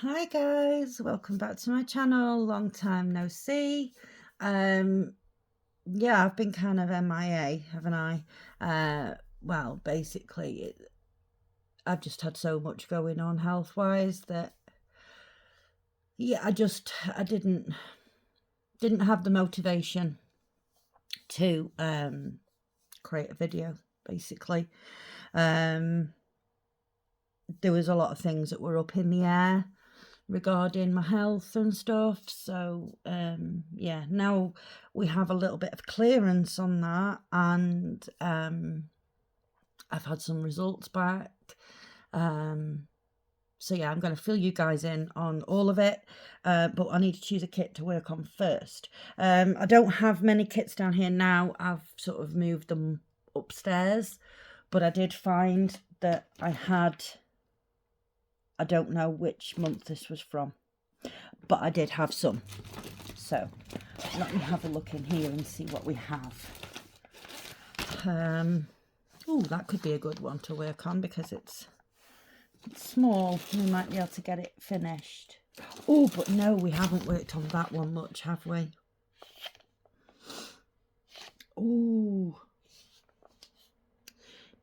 Hi guys, welcome back to my channel. Long time no see. Um yeah, I've been kind of MIA, haven't I? Well, basically I've just had so much going on health-wise that yeah, I didn't have the motivation to create a video basically. Um there was a lot of things that were up in the air regarding my health and stuff, so yeah, now we have a little bit of clearance on that, and I've had some results back. So yeah, I'm going to fill you guys in on all of it, but I need to choose a kit to work on first. I don't have many kits down here now. I've sort of moved them upstairs, but I did find that I don't know which month this was from, but I did have some. So let me have a look in here and see what we have. Oh, that could be a good one to work on because it's small. We might be able to get it finished. Oh, but no, we haven't worked on that one much, have we? Oh,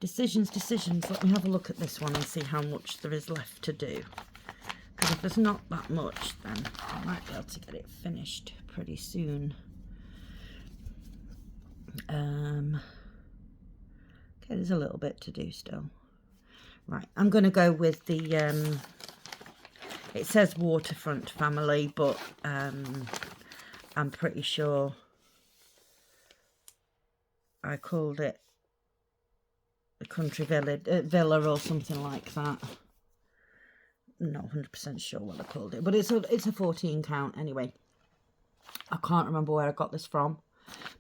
decisions. Let me have a look at this one and see how much there is left to do. Because if there's not that much, then I might be able to get it finished pretty soon. Okay, there's a little bit to do still. Right, I'm going to go with the, it says Waterfront Family, but I'm pretty sure I called it the Country Villa or something like that. I'm not 100% sure what I called it, but it's a 14 count anyway. I can't remember where I got this from,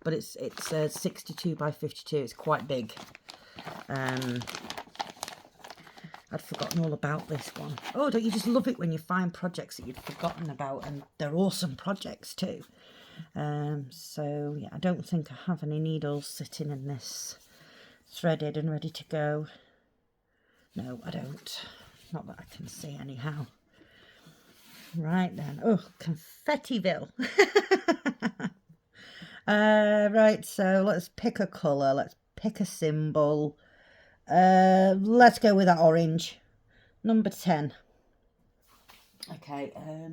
but it's 62 by 52. It's quite big. I'd forgotten all about this one. Oh, don't you just love it when you find projects that you'd forgotten about, and they're awesome projects too. So yeah, I don't think I have any needles sitting in this threaded and ready to go. No, I don't. Not that I can see anyhow. Right then. Oh, Confettiville. Right, so let's pick a colour. Let's pick a symbol. Let's go with that orange. Number 10. Okay, I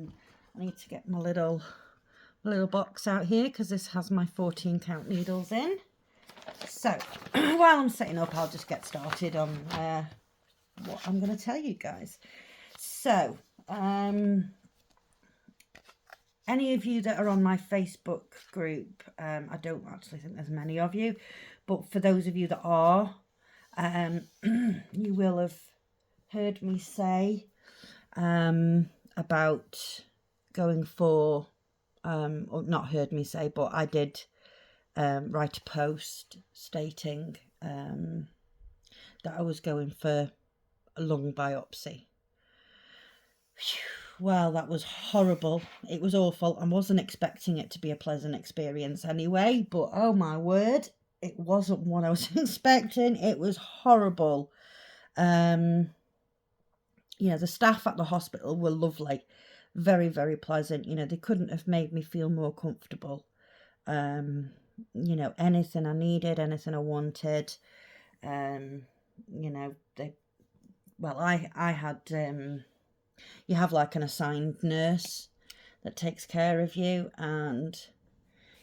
need to get my little box out here because this has my 14 count needles in. So while I'm setting up, I'll just get started on what I'm going to tell you guys. So any of you that are on my Facebook group, I don't actually think there's many of you, but for those of you that are, you will have heard me say about going for, or not heard me say, but I did write a post stating that I was going for a lung biopsy. Well, that was horrible. It was awful. I wasn't expecting it to be a pleasant experience anyway, but oh my word, it wasn't what I was expecting. It was horrible. The staff at the hospital were lovely, very, very pleasant. They couldn't have made me feel more comfortable. Anything I needed, anything I wanted. I had, you have like an assigned nurse that takes care of you, and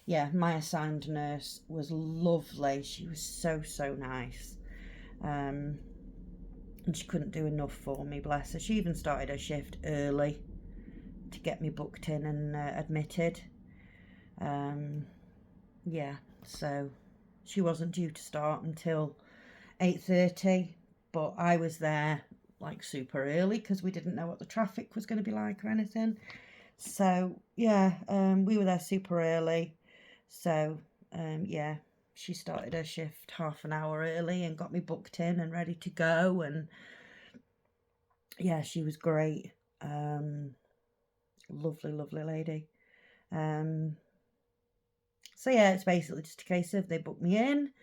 yeah, my assigned nurse was lovely. She was so nice. And she couldn't do enough for me, bless her. She even started her shift early to get me booked in and admitted. Yeah, so she wasn't due to start until 8:30, but I was there like super early because we didn't know what the traffic was going to be like or anything. So yeah, we were there super early. So yeah, she started her shift half an hour early and got me booked in and ready to go. And yeah, she was great. Lovely lady. So yeah, it's basically just a case of they booked me in.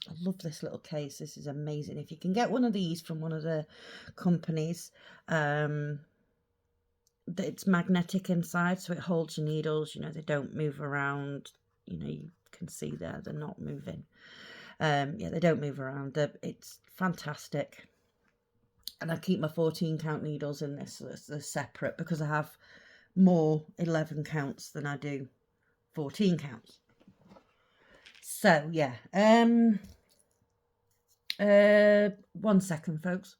I love this little case. This is amazing. If you can get one of these from one of the companies, it's magnetic inside, so it holds your needles. You know, they don't move around. You know, you can see there, they're not moving. Yeah, they don't move around. It's fantastic. And I keep my 14 count needles in this. So they're separate because I have more 11 counts than I do 14 counts. So yeah, 1 second, folks.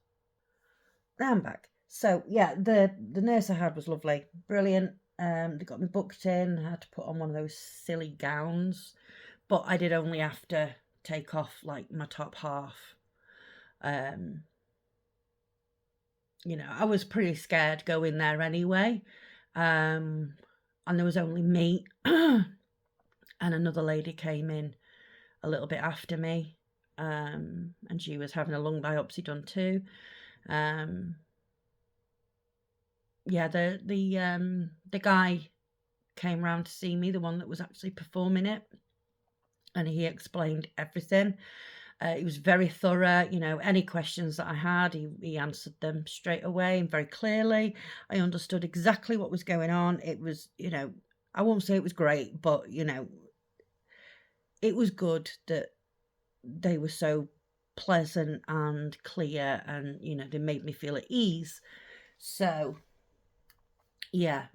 Now I'm back. So yeah, the nurse I had was lovely, brilliant. They got me booked in. I had to put on one of those silly gowns, but I did only have to take off like my top half. You know, I was pretty scared going there anyway. And there was only me and another lady came in a little bit after me. And she was having a lung biopsy done too. Yeah, the guy came round to see me, the one that was actually performing it, and he explained everything. He was very thorough. You know, any questions that I had, he answered them straight away and very clearly. I understood exactly what was going on. It was, you know, I won't say it was great, but, you know, it was good that they were so pleasant and clear, and, you know, they made me feel at ease. So, yeah,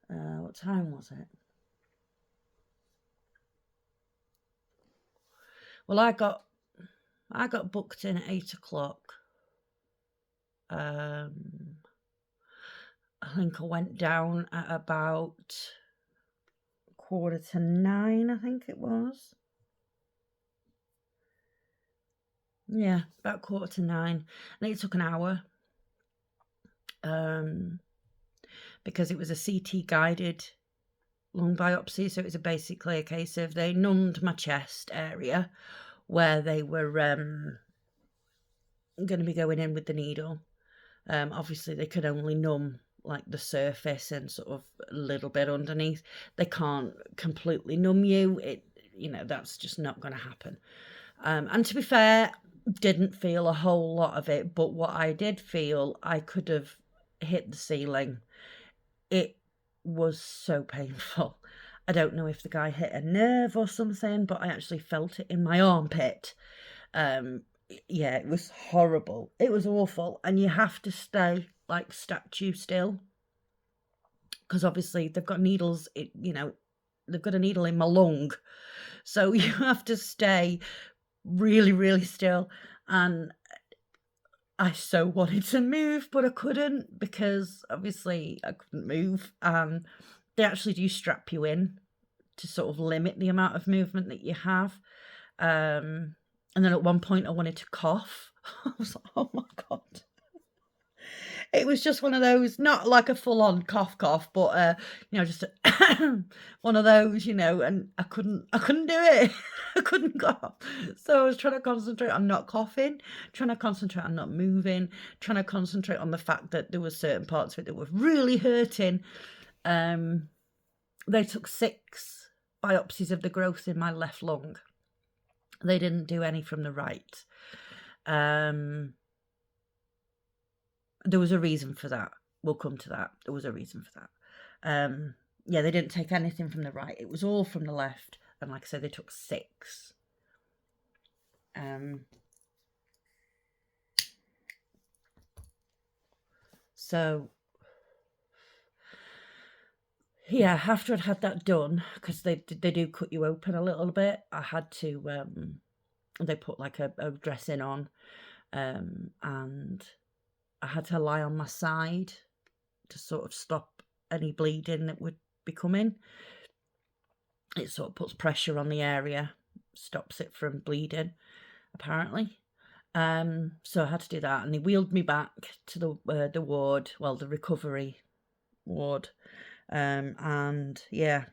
what time was it? Well, I got booked in at 8 o'clock. I think I went down at about 8:45, I think it was. Yeah, about 8:45. And it took an hour. Because it was a CT guided lung biopsy, so it was basically a case of they numbed my chest area where they were going to be going in with the needle. Obviously they could only numb like the surface and sort of a little bit underneath. They can't completely numb you. You know, that's just not going to happen. And to be fair, didn't feel a whole lot of it, but what I did feel, I could have hit the ceiling. It was so painful. I don't know if the guy hit a nerve or something, but I actually felt it in my armpit. Yeah, it was horrible. It was awful. And you have to stay like statue still, because obviously they've got needles, you know, they've got a needle in my lung. So you have to stay really, really still. And I so wanted to move, but I couldn't, because obviously I couldn't move. They actually do strap you in to sort of limit the amount of movement that you have. And then at one point I wanted to cough. I was like, oh my God. It was just one of those, not like a full-on cough, but you know, just one of those, you know, and I couldn't do it. I couldn't cough. So I was trying to concentrate on not coughing, trying to concentrate on not moving, trying to concentrate on the fact that there were certain parts of it that were really hurting. They took 6 biopsies of the growth in my left lung. They didn't do any from the right. There was a reason for that. We'll come to that. There was a reason for that. Yeah, they didn't take anything from the right. It was all from the left. And like I said, they took 6. So, yeah, after I'd had that done, because they do cut you open a little bit, I had to, they put like a dressing on, and I had to lie on my side to sort of stop any bleeding that would be coming. It sort of puts pressure on the area, stops it from bleeding, apparently. So I had to do that, and they wheeled me back to the ward, well, the recovery ward. And yeah,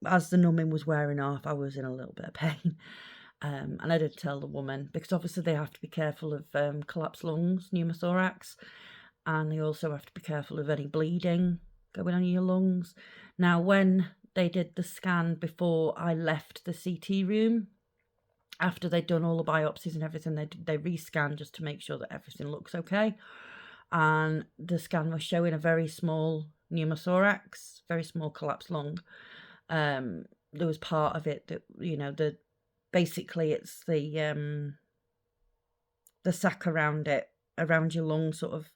as the numbing was wearing off, I was in a little bit of pain. And I did tell the woman, because obviously they have to be careful of collapsed lungs, pneumothorax, and they also have to be careful of any bleeding going on in your lungs. Now, when they did the scan before I left the CT room. After they'd done all the biopsies and everything, they re-scanned just to make sure that everything looks okay. And the scan was showing a very small pneumothorax, very small collapsed lung. There was part of it that, you know, basically it's the sac around it, around your lung, sort of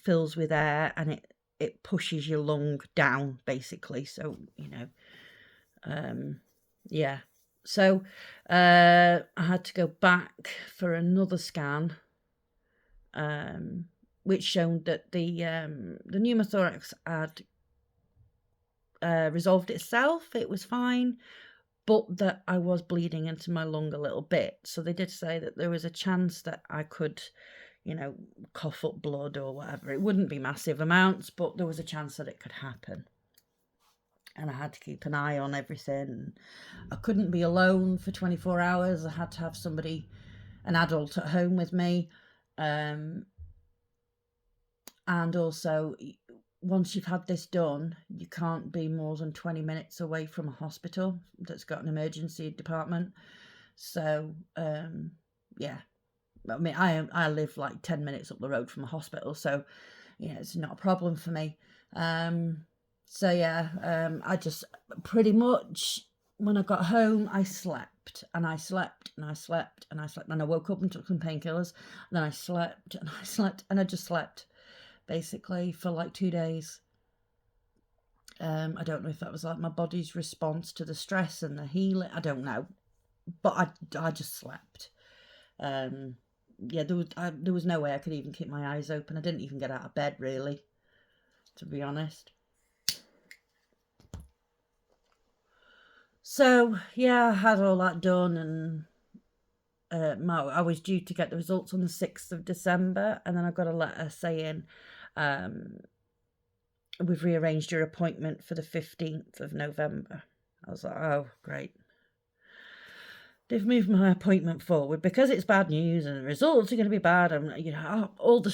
fills with air, and it pushes your lung down, basically. So, you know, yeah. So I had to go back for another scan, which showed that the pneumothorax had resolved itself. It was fine, but that I was bleeding into my lung a little bit. So they did say that there was a chance that I could, you know, cough up blood or whatever. It wouldn't be massive amounts, but there was a chance that it could happen. And I had to keep an eye on everything. I couldn't be alone for 24 hours. I had to have somebody, an adult, at home with me. And also, once you've had this done, you can't be more than 20 minutes away from a hospital that's got an emergency department. So, yeah. I mean, I live like 10 minutes up the road from a hospital, so, you know, it's not a problem for me. So yeah, I just pretty much, when I got home, I slept and I slept and I slept and I slept. And I woke up and took some painkillers. And then I slept and I slept and I just slept basically for like 2 days. I don't know if that was like my body's response to the stress and the healing. I don't know, but I just slept. Yeah, there was no way I could even keep my eyes open. I didn't even get out of bed, really, to be honest. So yeah, I had all that done, and I was due to get the results on the 6th of December, and then I got a letter saying we've rearranged your appointment for the 15th of November. I was like, oh, great. They've moved my appointment forward because it's bad news and the results are going to be bad. And, you know, all the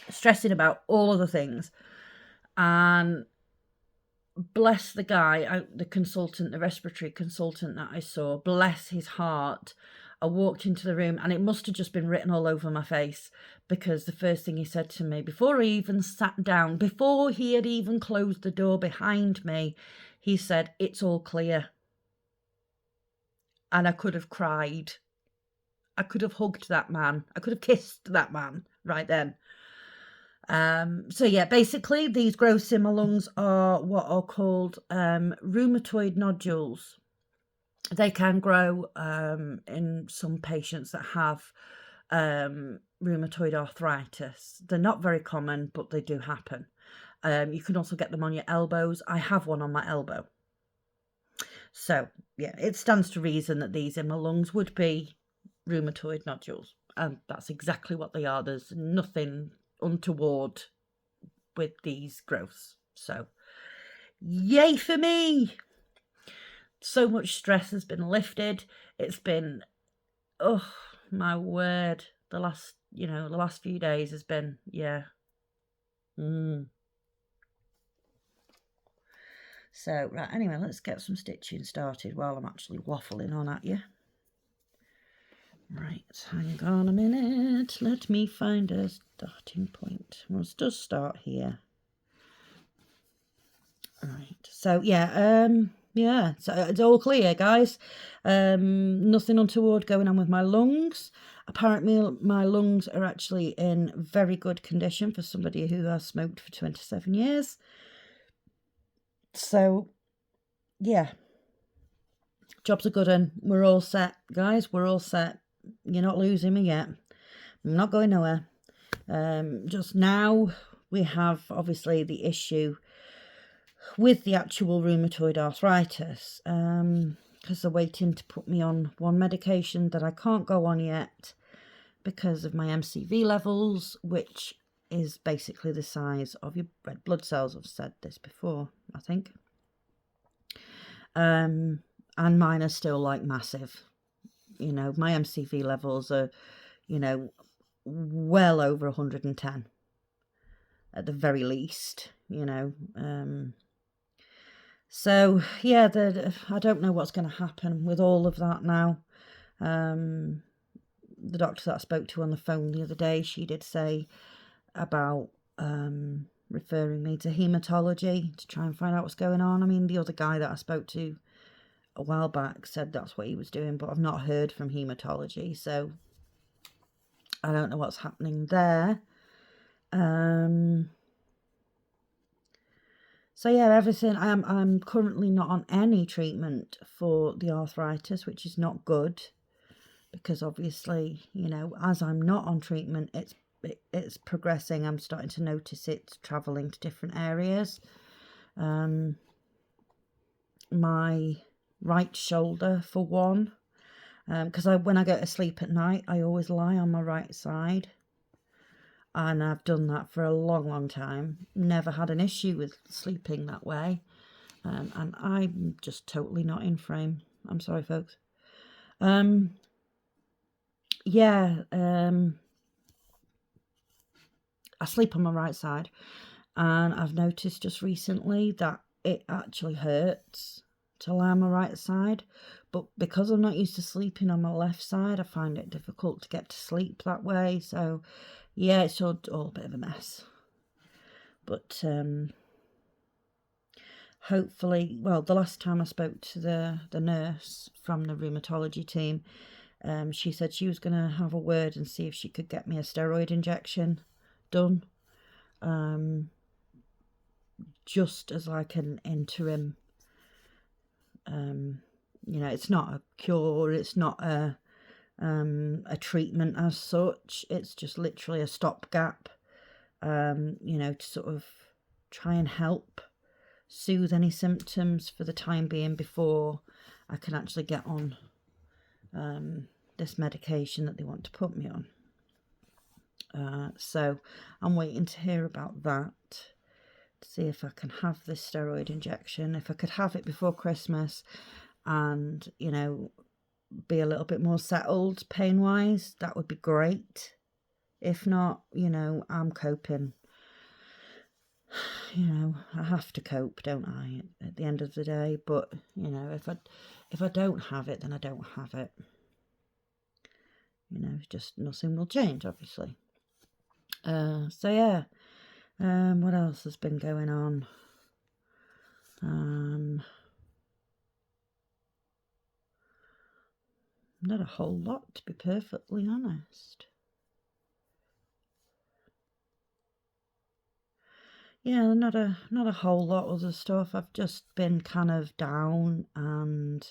stressing about all of the things. And bless the guy, the consultant, the respiratory consultant that I saw, bless his heart. I walked into the room and it must have just been written all over my face, because the first thing he said to me before I even sat down, before he had even closed the door behind me, he said, "It's all clear." And I could have cried. I could have hugged that man. I could have kissed that man right then. So yeah, basically these growths in my lungs are what are called rheumatoid nodules. They can grow in some patients that have rheumatoid arthritis. They're not very common, but they do happen. You can also get them on your elbows. I have one on my elbow. So yeah, it stands to reason that these in my lungs would be rheumatoid nodules, and that's exactly what they are. There's nothing untoward with these growths. So yay for me. So much stress has been lifted. It's been, oh my word, the last few days has been, yeah. So, right, anyway, let's get some stitching started while I'm actually waffling on at you. Right, hang on a minute. Let me find a starting point. Well, it does start here. Right, so yeah, so it's all clear, guys. Nothing untoward going on with my lungs. Apparently, my lungs are actually in very good condition for somebody who has smoked for 27 years. So, yeah, job's a good one. We're all set, guys. We're all set. You're not losing me yet. I'm not going nowhere. Just now, we have obviously the issue with the actual rheumatoid arthritis, because they're waiting to put me on one medication that I can't go on yet because of my MCV levels, which is basically the size of your red blood cells. I've said this before, I think. And mine are still like massive. You know, my MCV levels are, you know, well over 110 at the very least, you know. So yeah, I don't know what's going to happen with all of that now. The doctor that I spoke to on the phone the other day, she did say about referring me to haematology to try and find out what's going on. I mean, the other guy that I spoke to a while back said that's what he was doing, but I've not heard from haematology, so I don't know what's happening there. So yeah, everything. I'm currently not on any treatment for the arthritis, which is not good, because obviously, you know, as I'm not on treatment, it's progressing. I'm starting to notice it traveling to different areas. My right shoulder, for one, because when I go to sleep at night, I always lie on my right side, and I've done that for a long time. Never had an issue with sleeping that way, and I'm just totally not in frame. I'm sorry, folks. Yeah, I sleep on my right side, and I've noticed just recently that it actually hurts to lie on my right side, but because I'm not used to sleeping on my left side, I find it difficult to get to sleep that way. So yeah, it's all a bit of a mess, but hopefully, well, the last time I spoke to the nurse from the rheumatology team, she said she was going to have a word and see if she could get me a steroid injection done, just as like an interim. You know, it's not a cure, it's not a treatment as such. It's just literally a stopgap, you know, to sort of try and help soothe any symptoms for the time being before I can actually get on this medication that they want to put me on. So I'm waiting to hear about that, to see if I can have this steroid injection. If I could have it before Christmas and, you know, be a little bit more settled pain-wise, that would be great. If not, you know, I'm coping. You know, I have to cope, don't I, at the end of the day? But, you know, if I don't have it, then I don't have it. You know, just nothing will change, obviously. So yeah, what else has been going on? Not a whole lot, to be perfectly honest. Yeah, not a whole lot of the stuff. I've just been kind of down, and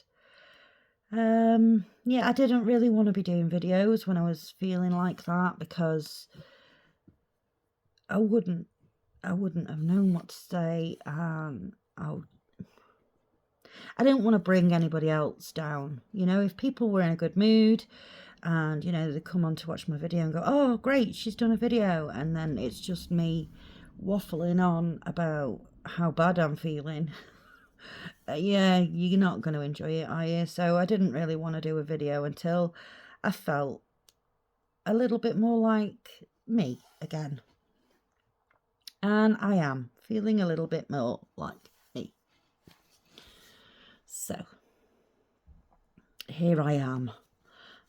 yeah, I didn't really want to be doing videos when I was feeling like that, because I wouldn't have known what to say, and I didn't want to bring anybody else down. You know, if people were in a good mood and, you know, they come on to watch my video and go, oh, great, she's done a video, and then it's just me waffling on about how bad I'm feeling. Yeah, you're not going to enjoy it, are you? So I didn't really want to do a video until I felt a little bit more like me again. And I am feeling a little bit more like me. So here I am.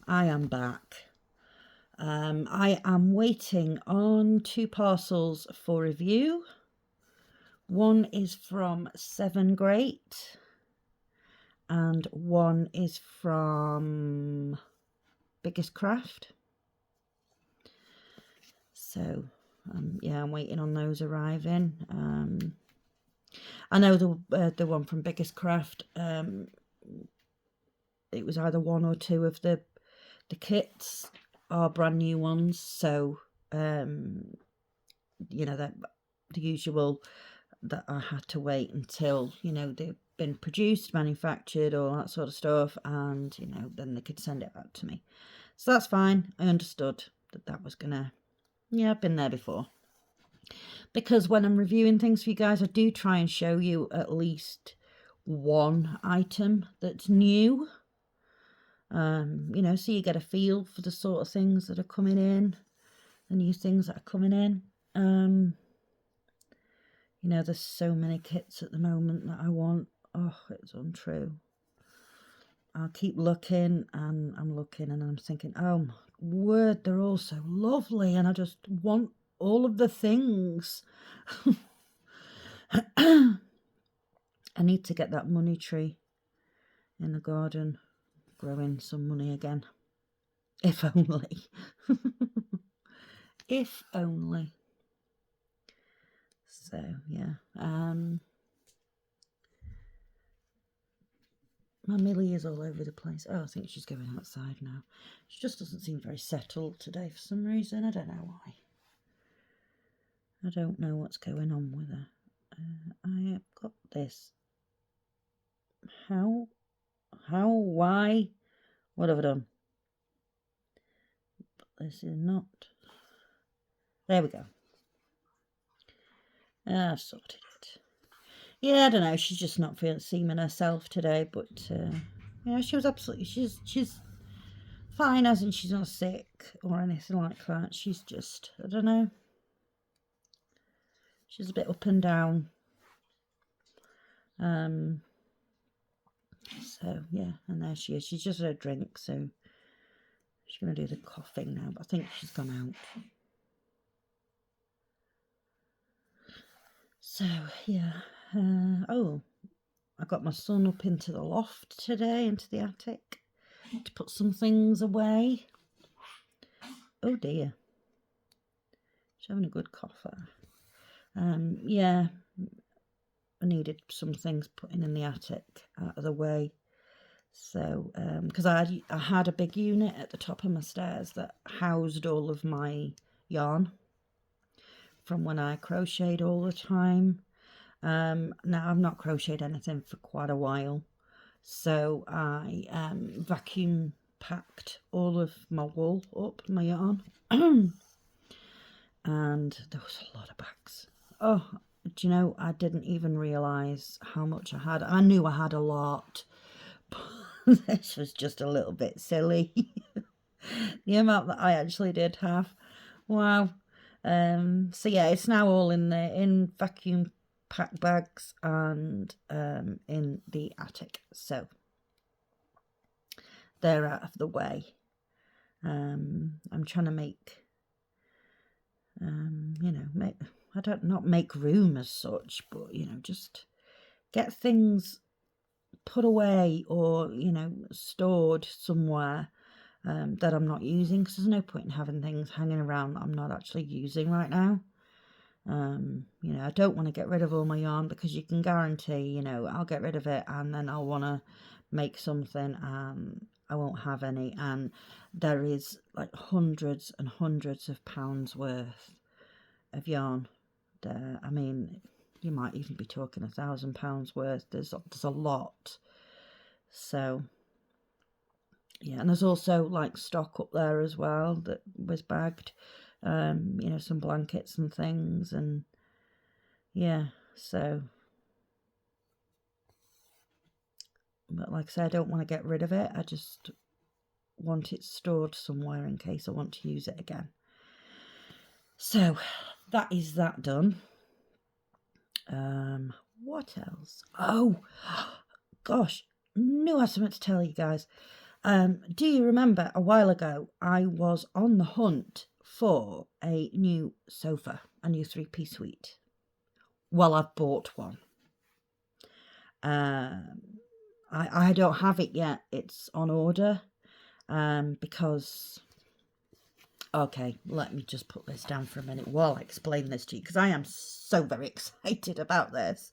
I am back. I am waiting on 2 parcels for review. One is from Seven Great, and one is from Biggest Craft. So yeah, I'm waiting on those arriving. I know the one from Biggest Craft, it was either 1 or 2 of the kits are brand new ones, so you know, that the usual, that I had to wait until, you know, they've been produced, manufactured, all that sort of stuff, and, you know, then they could send it out to me. So that's fine. I understood that was gonna, yeah, I've been there before. Because when I'm reviewing things for you guys, I do try and show you at least one item that's new. You know, so you get a feel for the sort of things that are coming in, the new things that are coming in. You know, there's so many kits at the moment that I want. oh, it's untrue. I'll keep looking, and I'm looking, and I'm thinking, oh my word, they're all so lovely, and I just want all of the things. I need to get that money tree in the garden growing some money again. If only. If only. So, yeah. My Millie is all over the place. Oh, I think she's going outside now. She just doesn't seem very settled today for some reason. I don't know why. I don't know what's going on with her. I have got this. How? Why? What have I done? This is not. There we go. I've sorted it. Yeah, I don't know. She's just not seeming herself today, but yeah, she was absolutely. She's fine, as in she's not sick or anything like that. She's just, I don't know. She's a bit up and down. So yeah, and there she is. She's just had a drink, so she's going to do the coughing now. But I think she's gone out. So yeah. Oh, I got my son up into the loft today, into the attic, to put some things away. Oh dear. She's having a good cougher. Yeah, I needed some things putting in the attic out of the way. So, because I had a big unit at the top of my stairs that housed all of my yarn from when I crocheted all the time. Now I've not crocheted anything for quite a while, so I vacuum packed all of my wool up, my yarn, and there was a lot of bags. Oh, do you know, I didn't even realise how much I had. I knew I had a lot, but this was just a little bit silly. The amount that I actually did have. Wow. So yeah, it's now all in vacuum pack bags and in the attic, so they're out of the way. I'm trying to make not make room as such, but just get things put away or stored somewhere that I'm not using, because there's no point in having things hanging around that I'm not actually using right now. I don't want to get rid of all my yarn, because you can guarantee, I'll get rid of it and then I'll want to make something and I won't have any, and there is like hundreds and hundreds of pounds worth of yarn there. I mean, you might even be talking £1,000 worth. There's a lot. So yeah, and there's also like stock up there as well that was bagged, some blankets and things, and yeah, so, but like I say, I don't want to get rid of it. I just want it stored somewhere in case I want to use it again. So that is that done. What else? Oh gosh, knew I had something to tell you guys. Do you remember a while ago I was on the hunt for a new sofa, a new 3-piece suite? Well, I've bought one. I don't have it yet. It's on order, because, okay, let me just put this down for a minute while I explain this to you, because I am so very excited about this.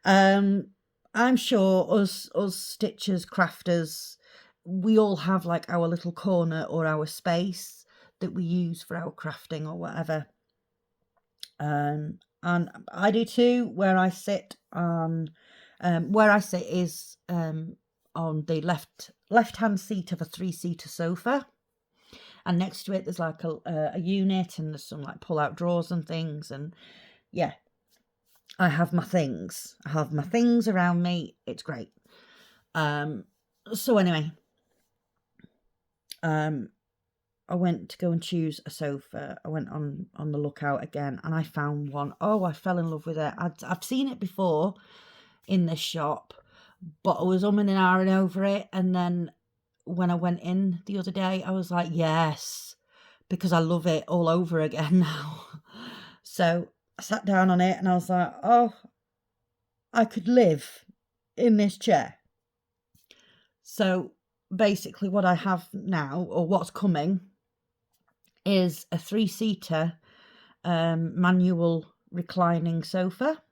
I'm sure us stitchers, crafters, we all have like our little corner or our space that we use for our crafting or whatever. And I do too, where I sit on, where I sit is on the left hand seat of a 3-seater sofa, and next to it there's like a unit, and there's some like pull out drawers and things, and yeah, I have my things. I have my things around me. It's great. So anyway, I went to go and choose a sofa. I went on the lookout again, and I found one. Oh, I fell in love with it. I've seen it before in this shop, but I was umming and ahhing over it. And then when I went in the other day, I was like, yes, because I love it all over again now. So I sat down on it and I was like, oh, I could live in this chair. So basically what I have now, or what's coming, is a 3-seater manual reclining sofa.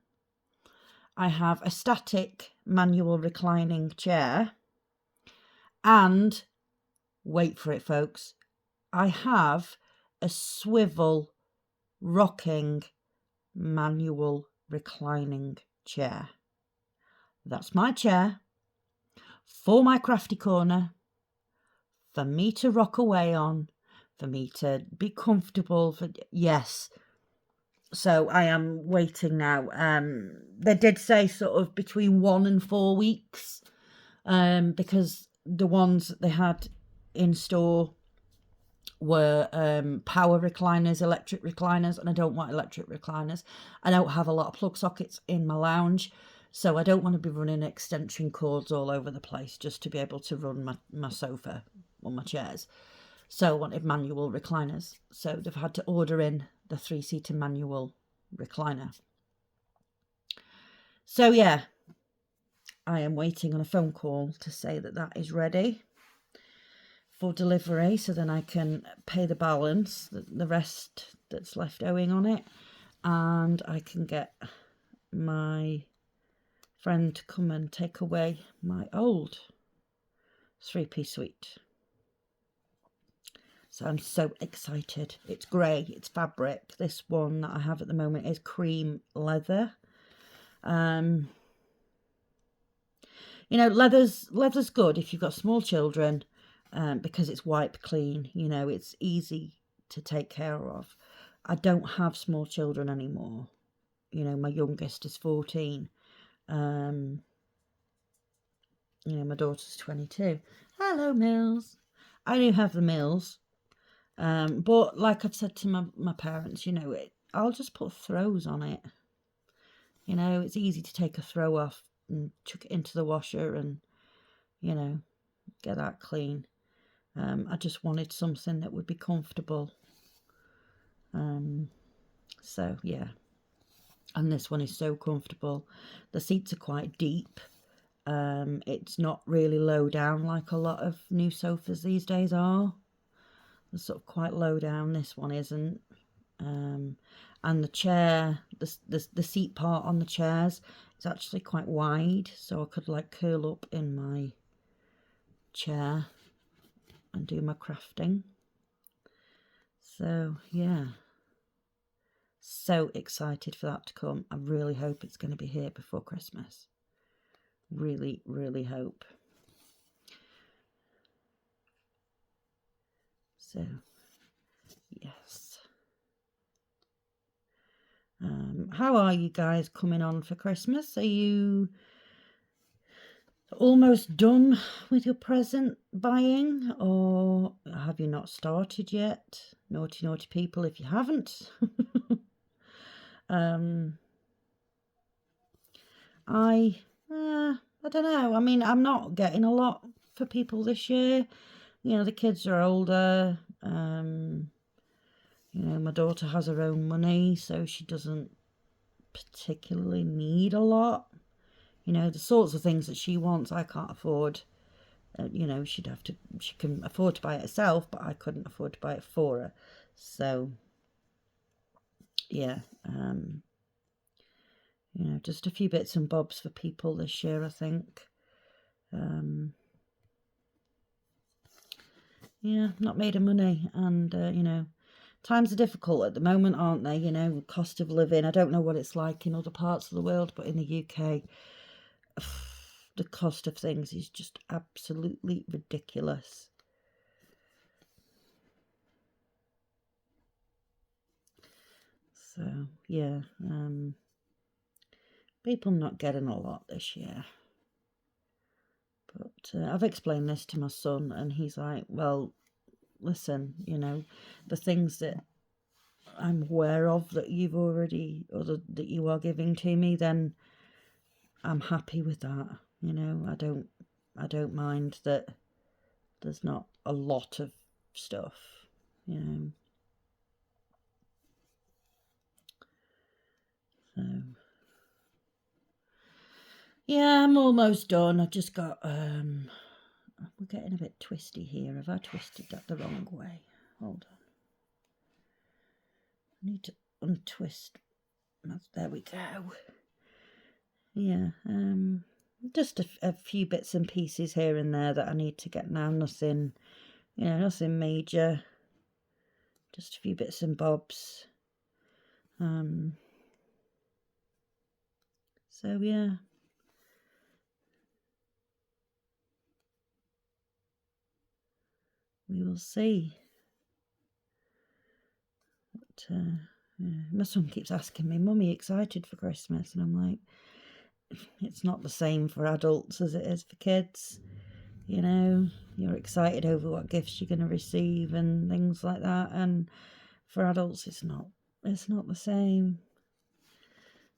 I have a static manual reclining chair, and wait for it, folks, I have a swivel rocking manual reclining chair. That's my chair for my crafty corner, for me to rock away on, for me to be comfortable. Yes. So I am waiting now. They did say sort of between 1 and 4 weeks, because the ones that they had in store were power recliners, electric recliners, and I don't want electric recliners. I don't have a lot of plug sockets in my lounge, so I don't want to be running extension cords all over the place just to be able to run my sofa or my chairs. So I wanted manual recliners. So they've had to order in the 3-seater manual recliner. So yeah, I am waiting on a phone call to say that that is ready for delivery, so then I can pay the balance, the rest that's left owing on it, and I can get my friend to come and take away my old 3-piece suite. So I'm so excited. It's grey, it's fabric. This one that I have at the moment is cream leather. You know, leather's good if you've got small children, because it's wipe clean. You know, it's easy to take care of. I don't have small children anymore. You know, my youngest is 14. You know, my daughter's 22. Hello, Mills. I do have the Mills. But like I've said to my parents, you know, I'll just put throws on it. You know, it's easy to take a throw off and chuck it into the washer and, you know, get that clean. I just wanted something that would be comfortable. So, yeah. And this one is so comfortable. The seats are quite deep. It's not really low down like a lot of new sofas these days are. They're sort of quite low down. This one isn't. And the chair, the seat part on the chairs is actually quite wide, so I could like curl up in my chair and do my crafting. So yeah, so excited for that to come. I really hope it's going to be here before Christmas. Really, really hope. So yes. How are you guys coming on for Christmas? Are you almost done with your present buying, or have you not started yet? Naughty, naughty people if you haven't. I don't know. I mean, I'm not getting a lot for people this year. You know, the kids are older. You know, my daughter has her own money, so she doesn't particularly need a lot. You know, the sorts of things that she wants, I can't afford. You know, she can afford to buy it herself, but I couldn't afford to buy it for her. So, yeah, you know, just a few bits and bobs for people this year, I think. Yeah, not made of money, and, you know, times are difficult at the moment, aren't they? You know, cost of living. I don't know what it's like in other parts of the world, but in the UK, the cost of things is just absolutely ridiculous. So, yeah, people not getting a lot this year. But I've explained this to my son, and he's like, well, listen, you know, the things that I'm aware of that you've already, or that you are giving to me, then I'm happy with that. You know, I don't mind that there's not a lot of stuff, you know. So yeah, I'm almost done. I've just got we're getting a bit twisty here. Have I twisted that the wrong way? Hold on. I need to untwist. There we go. Yeah, just a few bits and pieces here and there that I need to get now. Nothing, you know, nothing major. Just a few bits and bobs. So yeah. We will see. But yeah. My son keeps asking me, "Mummy, excited for Christmas?" And I'm like, it's not the same for adults as it is for kids. You know, you're excited over what gifts you're going to receive and things like that. And for adults, it's not the same.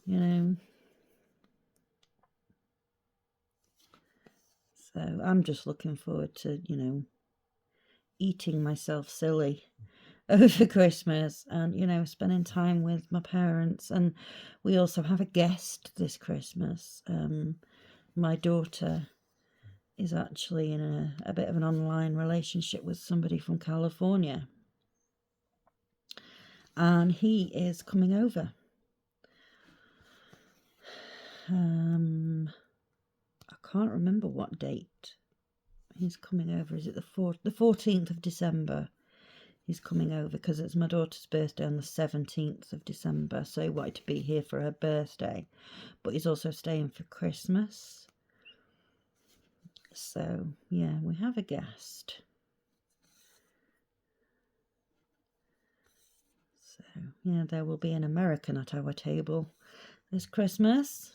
You know. So I'm just looking forward to, you know, eating myself silly over Christmas and, you know, spending time with my parents. And we also have a guest this Christmas. My daughter is actually in a bit of an online relationship with somebody from California. And he is coming over. I can't remember what date he's coming over. Is it the 14th of December? He's coming over because it's my daughter's birthday on the 17th of December, so he wanted to be here for her birthday, but he's also staying for Christmas. So yeah, we have a guest. So yeah, there will be an American at our table this Christmas.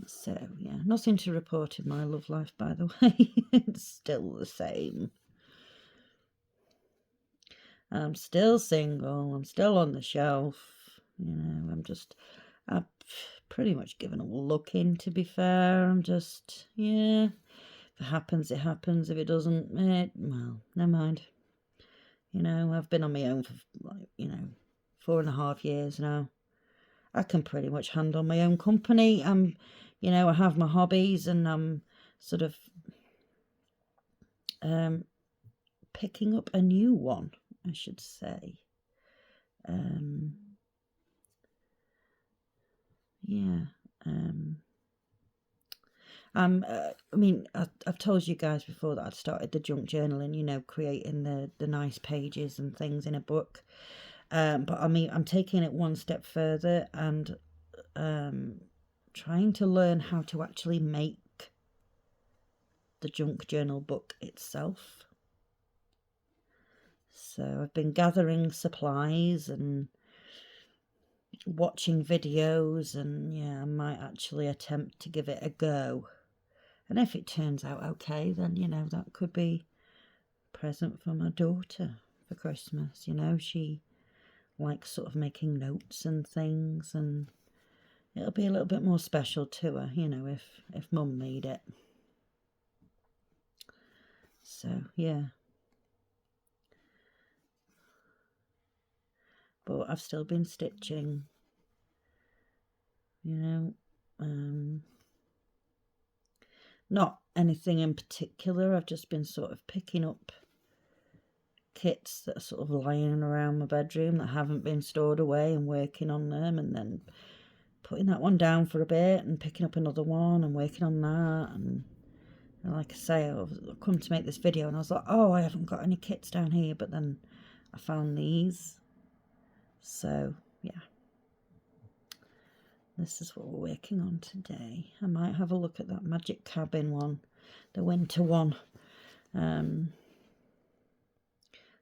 So yeah, nothing to report in my love life, by the way. It's still the same. I'm still single. I'm still on the shelf. You know, I've pretty much given up looking, to be fair. I'm just, yeah, if it happens, it happens. If it doesn't, well, never mind. You know, I've been on my own for, like, you know, 4.5 years now. I can pretty much handle my own company. You know, I have my hobbies and I'm sort of picking up a new one, I should say. Yeah. I mean, I've told you guys before that I'd started the junk journaling, you know, creating the nice pages and things in a book. But I mean, I'm taking it one step further and trying to learn how to actually make the junk journal book itself. So I've been gathering supplies and watching videos, and yeah, I might actually attempt to give it a go. And if it turns out okay, then, you know, that could be a present for my daughter for Christmas. You know, she likes sort of making notes and things, and it'll be a little bit more special to her, you know, if Mum made it. So yeah, but I've still been stitching, you know. Not anything in particular. I've just been sort of picking up kits that are sort of lying around my bedroom that haven't been stored away and working on them, and then putting that one down for a bit and picking up another one and working on that. And like I say, I've come to make this video and I was like, oh, I haven't got any kits down here, but then I found these. So yeah, this is what we're working on today. I might have a look at that Magic Cabin one, the winter one.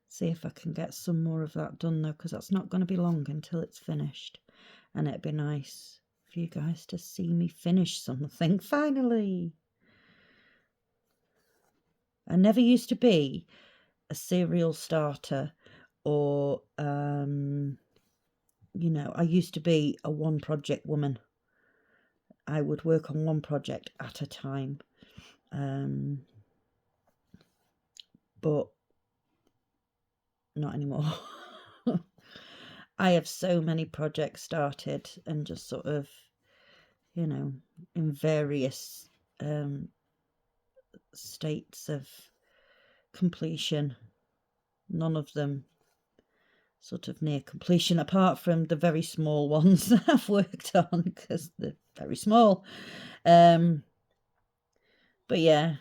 See if I can get some more of that done though, because that's not going to be long until it's finished. And it'd be nice for you guys to see me finish something finally. I never used to be a serial starter or, you know, I used to be a one project woman. I would work on one project at a time. But not anymore. I have so many projects started and just sort of, you know, in various states of completion. None of them sort of near completion, apart from the very small ones that I've worked on because they're very small. But yeah,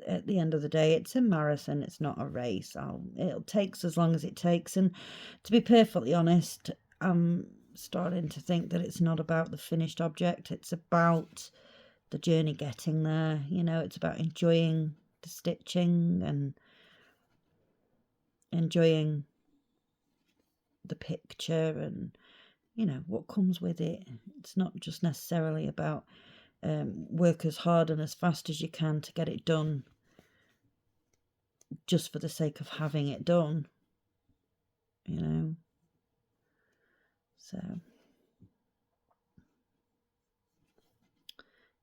at the end of the day, it's a marathon, it's not a race. It takes as long as it takes. And to be perfectly honest, I'm starting to think that it's not about the finished object. It's about the journey getting there. You know, it's about enjoying the stitching and enjoying the picture and, you know, what comes with it. It's not just necessarily about work as hard and as fast as you can to get it done just for the sake of having it done, you know. So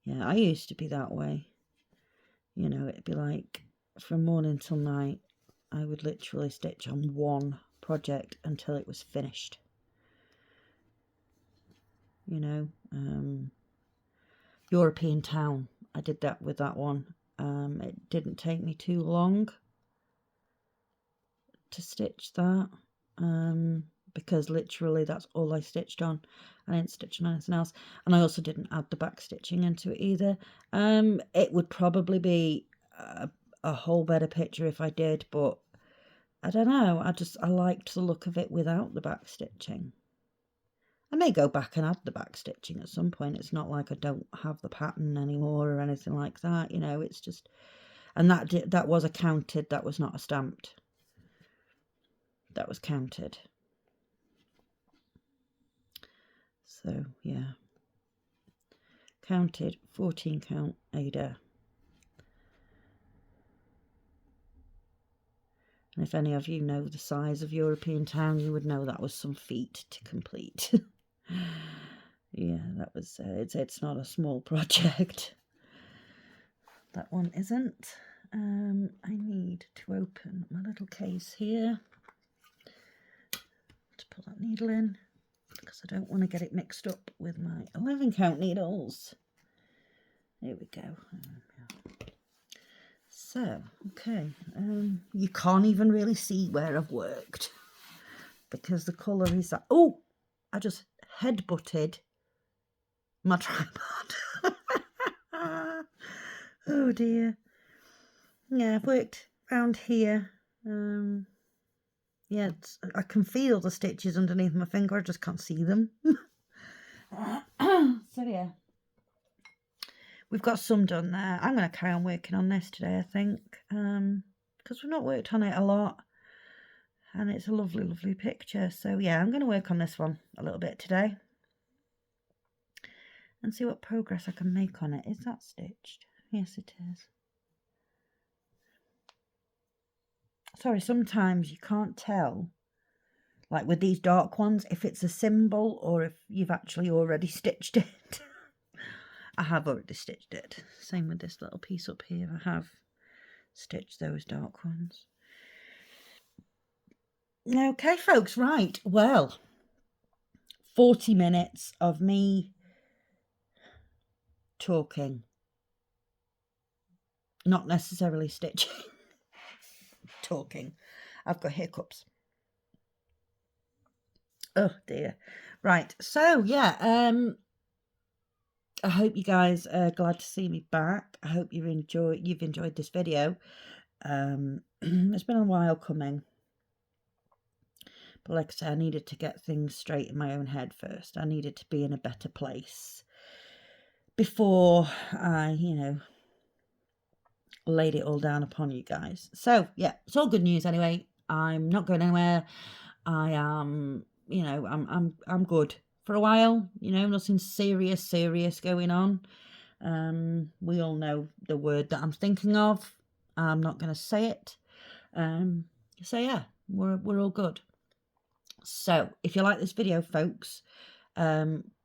yeah, I used to be that way. You know, it'd be like from morning till night, I would literally stitch on one project until it was finished. You know, European Town, I did that with that one. It didn't take me too long to stitch that, because literally that's all I stitched on. I didn't stitch on anything else, and I also didn't add the back stitching into it either. It would probably be a whole better picture if I did, but I don't know, I liked the look of it without the back stitching. I may go back and add the back stitching at some point. It's not like I don't have the pattern anymore or anything like that, you know. It's just, and that was a counted, that was not a stamped. That was counted. So yeah, counted 14 count Ada. And if any of you know the size of European Town, you would know that was some feat to complete. Yeah, that was, it's not a small project. That one isn't. I need to open my little case here to put that needle in, because I don't want to get it mixed up with my 11 count needles. There we go. So, okay, you can't even really see where I've worked because the colour is that. Oh, I just head-butted my tripod. Oh dear. Yeah, I've worked around here. Yeah, I can feel the stitches underneath my finger, I just can't see them. So yeah, we've got some done there. I'm going to carry on working on this today, I think, because we've not worked on it a lot, and it's a lovely, lovely picture. So yeah, I'm going to work on this one a little bit today and see what progress I can make on it. Is that stitched? Yes, it is. Sorry, sometimes you can't tell, like with these dark ones, if it's a symbol or if you've actually already stitched it. I have already stitched it. Same with this little piece up here. I have stitched those dark ones. Okay, folks, right. Well, 40 minutes of me talking. Not necessarily stitching. Talking. I've got hiccups. Oh dear. Right, so yeah, I hope you guys are glad to see me back. I hope you've enjoyed this video. It's been a while coming, but like I said, I needed to get things straight in my own head first. I needed to be in a better place before I, you know, laid it all down upon you guys. So yeah, it's all good news anyway. I'm not going anywhere. I am, you know, I'm good for a while, you know, nothing serious going on. We all know the word that I'm thinking of. I'm not going to say it. So yeah, we're all good. So if you like this video, folks,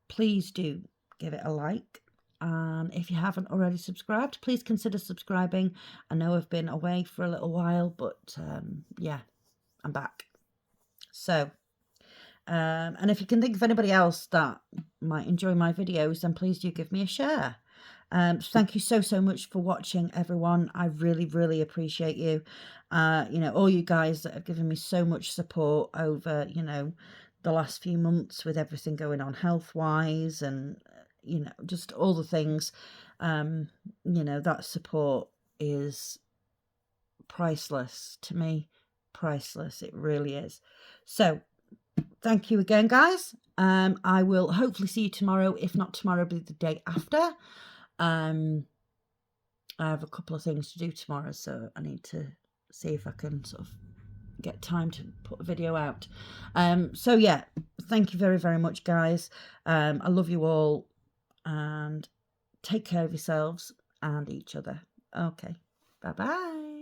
please do give it a like. And if you haven't already subscribed, please consider subscribing. I know I've been away for a little while, but yeah, I'm back. So, and if you can think of anybody else that might enjoy my videos, then please do give me a share. Thank you so much for watching, everyone. I really appreciate you. You know, all you guys that have given me so much support over, you know, the last few months with everything going on health-wise and, you know, just all the things. You know, that support is priceless to me. Priceless. It really is. So, thank you again, guys. I will hopefully see you tomorrow. If not tomorrow, it'll be the day after. I have a couple of things to do tomorrow, so I need to see if I can sort of get time to put a video out. So yeah, thank you very much, guys. I love you all, and take care of yourselves and each other. Okay, bye bye.